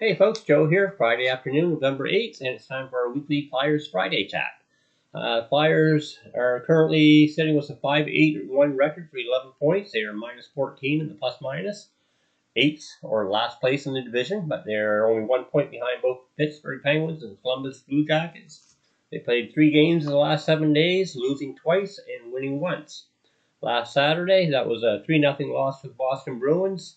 Hey folks, Joe here, Friday afternoon, November 8th, and it's time for our weekly Flyers Friday chat. Flyers are currently sitting with a 5-8-1 record for 11 points. They are minus 14 in the plus minus. 8th or last place in the division, but they're only 1 point behind both Pittsburgh Penguins and Columbus Blue Jackets. They played 3 games in the last 7 days, losing twice and winning once. Last Saturday, that was a 3-0 loss for the Boston Bruins.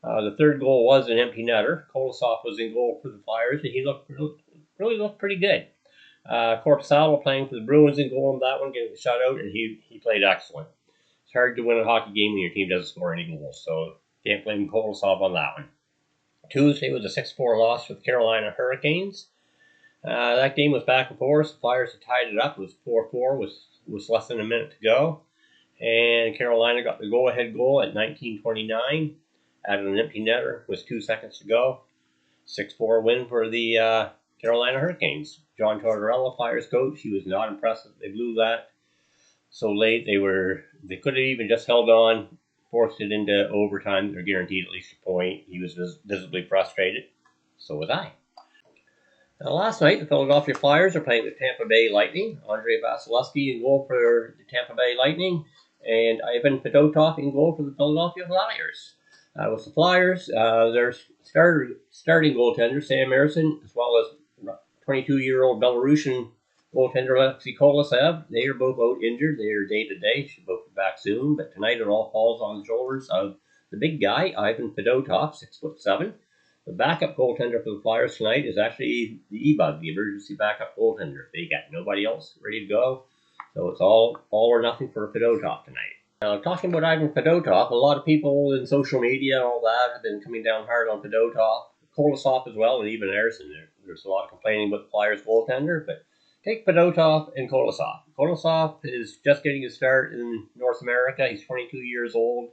The third goal was an empty netter. Kolosov was in goal for the Flyers, and he really looked pretty good. Korpisalo playing for the Bruins in goal in that one, getting the shutout, and he played excellent. It's hard to win a hockey game when your team doesn't score any goals, so can't blame Kolosov on that one. Tuesday was a 6-4 loss for the Carolina Hurricanes. That game was back and forth. The Flyers had tied it up. It was 4-4 with less than a minute to go. And Carolina got the go-ahead goal at 19:29. Added an empty netter with 2 seconds to go. 6-4 win for the Carolina Hurricanes. John Tortorella, Flyers coach, he was not impressed that they blew that so late. They could have even just held on, forced it into overtime. They're guaranteed at least a point. He was visibly frustrated. So was I. Now, last night, the Philadelphia Flyers are playing the Tampa Bay Lightning. Andrei Vasilevsky in goal for the Tampa Bay Lightning, and Ivan Fedotov in goal for the Philadelphia Flyers. With the Flyers, their starting goaltender, Sam Ersson, as well as 22-year-old Belarusian goaltender Alexei Kolosev, they are both out injured. They are day-to-day. Should both be back soon, but tonight it all falls on the shoulders of the big guy, Ivan Fedotov, 6'7". The backup goaltender for the Flyers tonight is actually the EBUG, the emergency backup goaltender. They got nobody else ready to go, so it's all or nothing for Fedotov tonight. Now, talking about Ivan Fedotov, a lot of people in social media and all that have been coming down hard on Fedotov, Kolosov as well, and even Ersson. There's a lot of complaining about the Flyers goaltender, but take Fedotov and Kolosov. Kolosov is just getting his start in North America. He's 22 years old.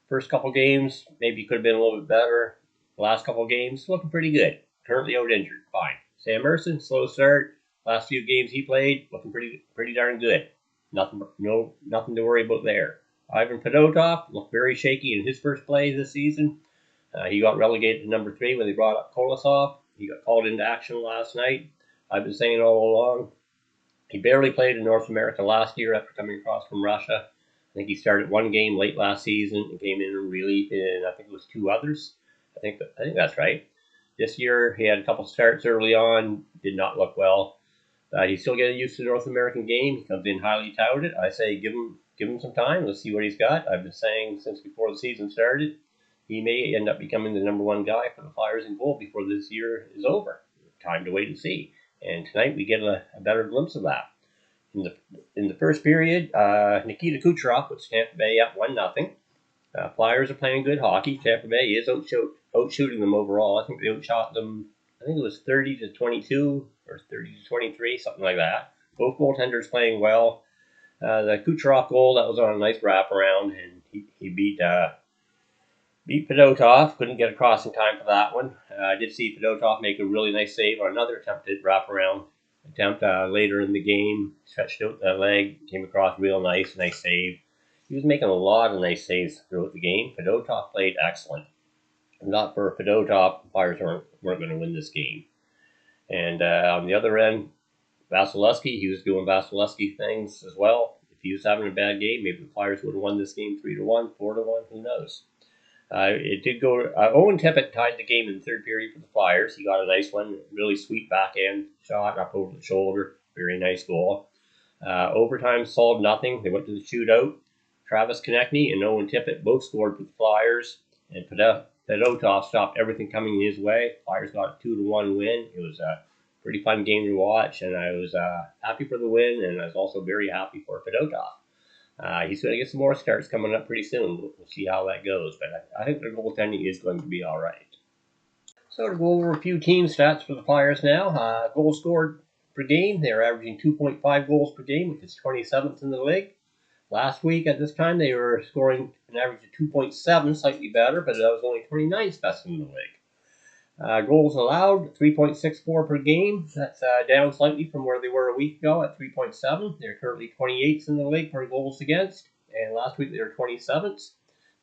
First couple games, maybe he could have been a little bit better. The last couple games, looking pretty good. Currently out injured, fine. Sam Ersson, slow start. Last few games he played, looking pretty darn good. Nothing to worry about there. Ivan Fedotov looked very shaky in his first play this season. He got relegated to number 3 when they brought up Kolosov. He got called into action last night. I've been saying all along, he barely played in North America last year after coming across from Russia. I think he started 1 game late last season and came in relief in, I think it was 2 others. I think that's right. This year he had a couple starts early on, did not look well. He's still getting used to the North American game. He comes in highly touted. I say give him some time. Let's see what he's got. I've been saying since before the season started, he may end up becoming the number 1 guy for the Flyers in goal before this year is over. Time to wait and see. And tonight we get a better glimpse of that. In the first period, Nikita Kucherov puts Tampa Bay up 1-0. Flyers are playing good hockey. Tampa Bay is outshooting them overall. I think they outshot them, I think it was 30-22 or 30-23, something like that. Both goaltenders playing well. The Kucherov goal, that was on a nice wraparound, and he beat Fedotov. Couldn't get across in time for that one. I did see Fedotov make a really nice save on another attempted wraparound attempt later in the game. Stretched out that leg, came across real nice save. He was making a lot of nice saves throughout the game. Fedotov played excellent. If not for Fedotov, the Flyers weren't going to win this game. And on the other end, Vasilevsky, he was doing Vasilevsky things as well. If he was having a bad game, maybe the Flyers would have won this game 3-1, 4-1, who knows. It did go. Owen Tippett tied the game in the third period for the Flyers. He got a nice one, really sweet backhand shot up over the shoulder. Very nice goal. Overtime solved nothing. They went to the shootout. Travis Konechny and Owen Tippett both scored for the Flyers, and Fedotov stopped everything coming his way. Flyers got a 2-1 win. It was a pretty fun game to watch, and I was happy for the win, and I was also very happy for Fedotov. He's going to get some more starts coming up pretty soon. We'll see how that goes, but I think their goaltending is going to be all right. So to go over a few team stats for the Flyers now. Goals scored per game, they're averaging 2.5 goals per game, which is 27th in the league. Last week at this time, they were scoring an average of 2.7, slightly better, but that was only 29th best in the league. Goals allowed, 3.64 per game. That's down slightly from where they were a week ago at 3.7. They're currently 28th in the league for goals against, and last week they were 27th.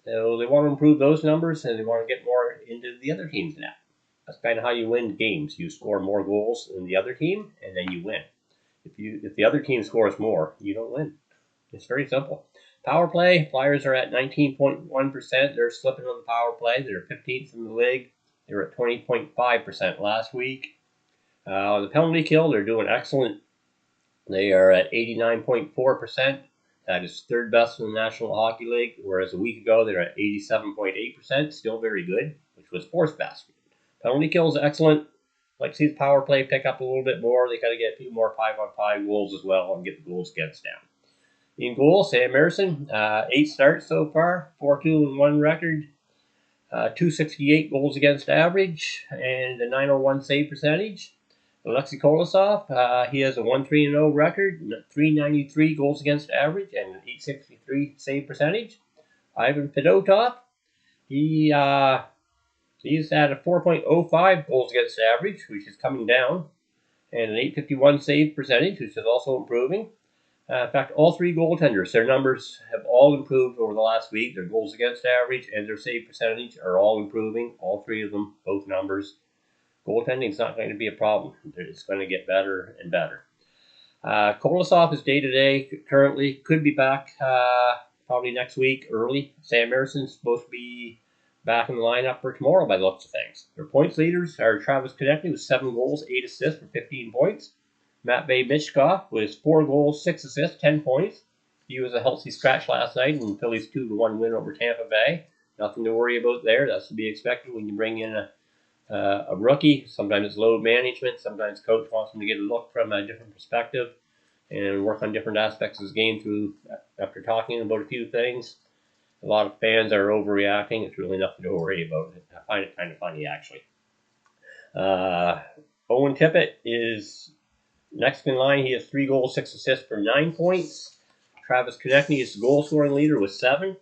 So they want to improve those numbers, and they want to get more into the other teams now. That's kind of how you win games. You score more goals than the other team, and then you win. If the other team scores more, you don't win. It's very simple. Power play, Flyers are at 19.1%. They're slipping on the power play. They're 15th in the league. They were at 20.5% last week. The penalty kill, they're doing excellent. They are at 89.4%. That is third best in the National Hockey League, whereas a week ago they were at 87.8%. Still very good, which was fourth best. Penalty kill is excellent. Like to see the power play pick up a little bit more. They got to get a few more 5-on-5 goals as well and get the goals against down. In goal, Sam Emerson, 8 starts so far, 4-2-1 record, 268 goals against average, and a 901 save percentage. Alexei Kolosov, he has a 1-3-0 record, 393 goals against average, and an 863 save percentage. Ivan Fedotov, he's at a 4.05 goals against average, which is coming down, and an 851 save percentage, which is also improving. In fact, all three goaltenders, their numbers have all improved over the last week. Their goals against average and their save percentage are all improving. All three of them, both numbers. Goaltending is not going to be a problem. It's going to get better and better. Kolosov is day-to-day currently. Could be back probably next week early. Sam Emerson's supposed to be back in the lineup for tomorrow by the looks of things. Their points leaders are Travis Konecny with 7 goals, 8 assists for 15 points. Matvei Michkov with 4 goals, 6 assists, 10 points. He was a healthy scratch last night in Philly's 2-1 win over Tampa Bay. Nothing to worry about there. That's to be expected when you bring in a rookie. Sometimes it's load management. Sometimes coach wants him to get a look from a different perspective and work on different aspects of his game through after talking about a few things. A lot of fans are overreacting. It's really nothing to worry about. I find it kind of funny, actually. Owen Tippett is next in line. He has 3 goals, 6 assists for 9 points. Travis Konecny is the goal-scoring leader with 7.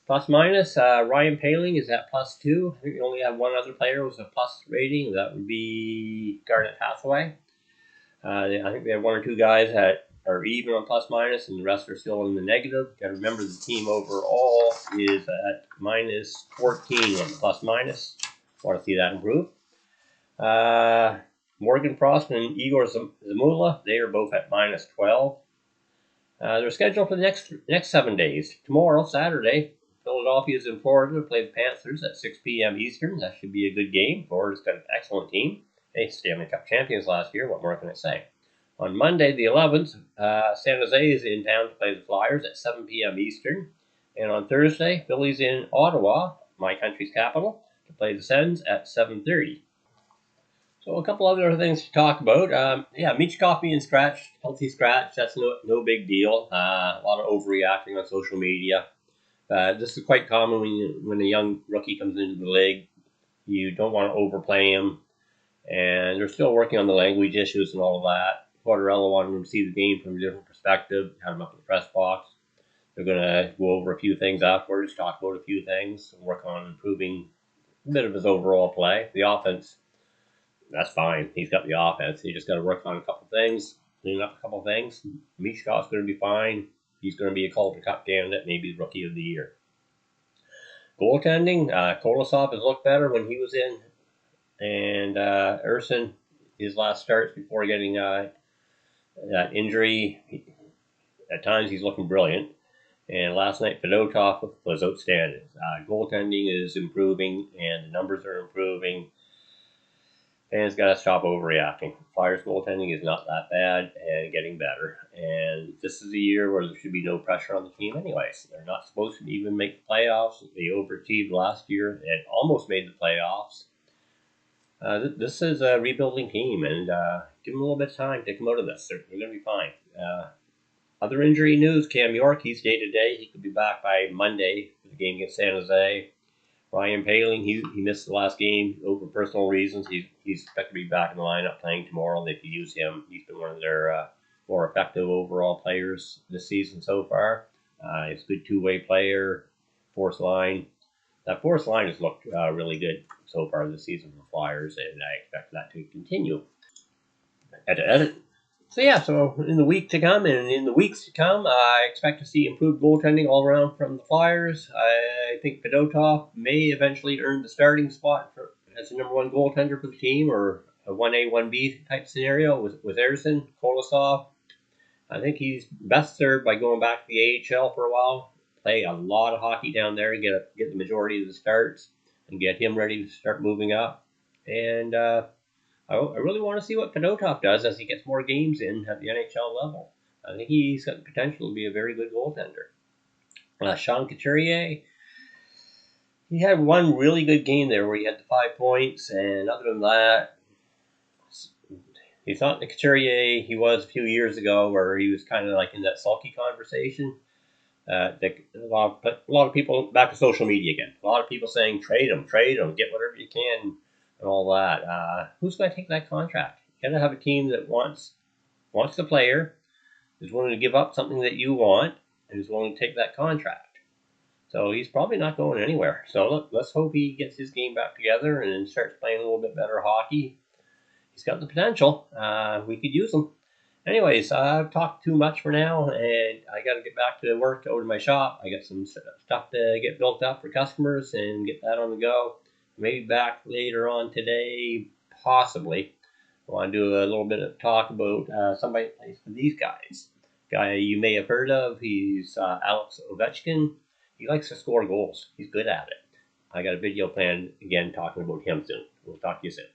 Plus-minus, Ryan Poehling is at +2. I think we only have one other player with a plus rating. That would be Garnet Hathaway. I think they have 1 or 2 guys that are even on plus-minus, and the rest are still in the negative. Got to remember the team overall is at -14 on the plus-minus. Want to see that improve. Morgan Frost and Igor Zamula, they are both at -12. They're scheduled for the next 7 days. Tomorrow, Saturday, Philadelphia is in Florida to play the Panthers at 6 p.m. Eastern. That should be a good game. Florida's got an excellent team. They Stanley Cup champions last year. What more can I say? On Monday, the 11th, San Jose is in town to play the Flyers at 7 p.m. Eastern. And on Thursday, Philly's in Ottawa, my country's capital, to play the Sens at 7:30. So a couple other things to talk about. Michkov being scratched, healthy scratch, that's no big deal. A lot of overreacting on social media. This is quite common when a young rookie comes into the league. You don't want to overplay him. And they're still working on the language issues and all of that. Tortorella wanted him to see the game from a different perspective, had him up in the press box. They're going to go over a few things afterwards, talk about a few things, and work on improving a bit of his overall play. The offense, that's fine. He's got the offense. He just got to work on a couple things, clean up a couple things. Michkov's going to be fine. He's going to be a Calder Cup candidate, maybe the Rookie of the Year. Goaltending, Kolosov has looked better when he was in. And Erson, his last starts before getting that injury, at times he's looking brilliant. And last night, Fedotov was outstanding. Goaltending is improving, and the numbers are improving. Fans got to stop overreacting. Flyers goaltending is not that bad and getting better. And this is a year where there should be no pressure on the team anyways. They're not supposed to even make the playoffs. They overachieved last year and almost made the playoffs. This is a rebuilding team, and give them a little bit of time to come out of this. They're going to be fine. Other injury news, Cam York, he's day-to-day. He could be back by Monday for the game against San Jose. Ryan Poehling, he missed the last game over personal reasons. He's expected to be back in the lineup playing tomorrow. They could use him. He's been one of their more effective overall players this season so far. He's a good two-way player, fourth line. That fourth line has looked really good so far this season for Flyers, and I expect that to continue. So in the week to come and in the weeks to come, I expect to see improved goaltending all around from the Flyers. I think Fedotov may eventually earn the starting spot as the #1 goaltender for the team, or a 1A, 1B type scenario with Erson, Kolosov. I think he's best served by going back to the AHL for a while, play a lot of hockey down there, get the majority of the starts, and get him ready to start moving up. And I really want to see what Fedotov does as he gets more games in at the NHL level. I think he's got the potential to be a very good goaltender. Sean Couturier, he had one really good game there where he had the 5 points, and other than that, he's not the Couturier he was a few years ago, where he was kind of like in that sulky conversation. A lot of people back to social media again. A lot of people saying trade him, get whatever you can, and all that. Who's going to take that contract? You got to have a team that wants the player, is willing to give up something that you want, and is willing to take that contract. So he's probably not going anywhere. So let's hope he gets his game back together and starts playing a little bit better hockey. He's got the potential. We could use him. Anyways, I've talked too much for now, and I got to get back to work, over to my shop. I got some stuff to get built up for customers and get that on the go. Maybe back later on today, possibly. I want to do a little bit of talk about somebody that plays for these guys. Guy you may have heard of, he's Alex Ovechkin. He likes to score goals. He's good at it. I got a video planned again talking about him soon. We'll talk to you soon.